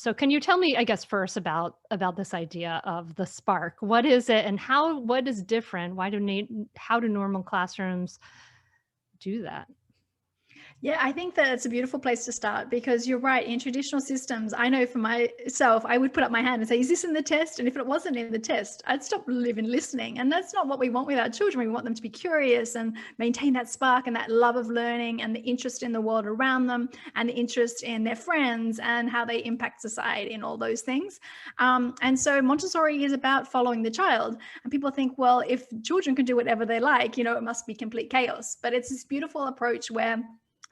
So can you tell me, I guess, first about this idea of the spark? What is it and what is different? How do normal classrooms do that? Yeah, I think that it's a beautiful place to start because you're right. In traditional systems, I know for myself, I would put up my hand and say, "Is this in the test?" And if it wasn't in the test, I'd stop living listening. And that's not what we want with our children. We want them to be curious and maintain that spark and that love of learning and the interest in the world around them and the interest in their friends and how they impact society and all those things. And so Montessori is about following the child. And people think, well, if children can do whatever they like, it must be complete chaos. But it's this beautiful approach where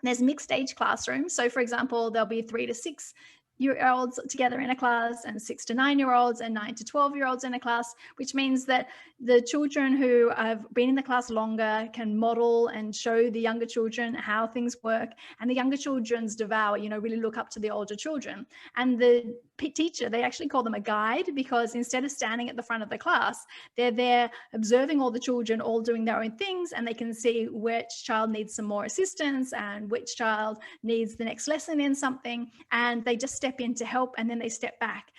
there's mixed age classrooms. So, for example, there'll be 3 to 6 year olds together in a class, and 6 to 9 year olds, and 9 to 12 year olds in a class, which means that the children who have been in the class longer can model and show the younger children how things work. And the younger children's devour, really look up to the older children. And the teacher, they actually call them a guide because instead of standing at the front of the class, they're there observing all the children all doing their own things, and they can see which child needs some more assistance and which child needs the next lesson in something, and they just step in to help, and then they step back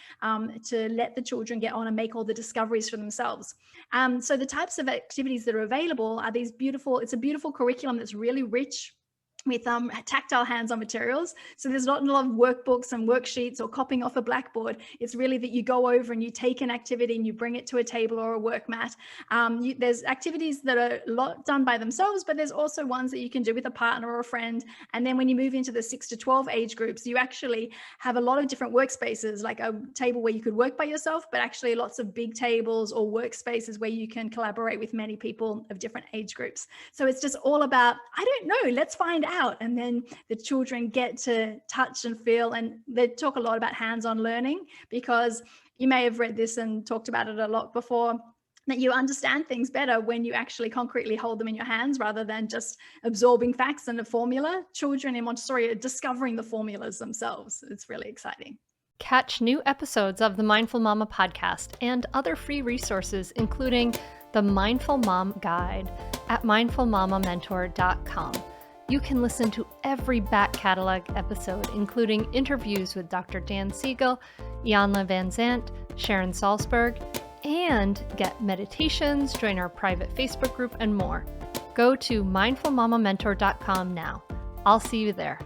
to let the children get on and make all the discoveries for themselves. So the types of activities that are available are it's a beautiful curriculum that's really rich with tactile hands-on materials. So there's not a lot of workbooks and worksheets or copying off a blackboard. It's really that you go over and you take an activity and you bring it to a table or a work mat. There's activities that are a lot done by themselves, but there's also ones that you can do with a partner or a friend. And then when you move into the 6 to 12 age groups, you actually have a lot of different workspaces, like a table where you could work by yourself, but actually lots of big tables or workspaces where you can collaborate with many people of different age groups. So it's just all about, I don't know, let's find out. And then the children get to touch and feel, and they talk a lot about hands-on learning, because you may have read this and talked about it a lot before, that you understand things better when you actually concretely hold them in your hands rather than just absorbing facts and a formula. Children in Montessori are discovering the formulas themselves. It's really exciting. Catch new episodes of the Mindful Mama podcast and other free resources, including the Mindful Mom Guide at mindfulmamamentor.com. You can listen to every back catalog episode, including interviews with Dr. Dan Siegel, Janla Van Zant, Sharon Salzberg, and get meditations, join our private Facebook group, and more. Go to mindfulmamamentor.com now. I'll see you there.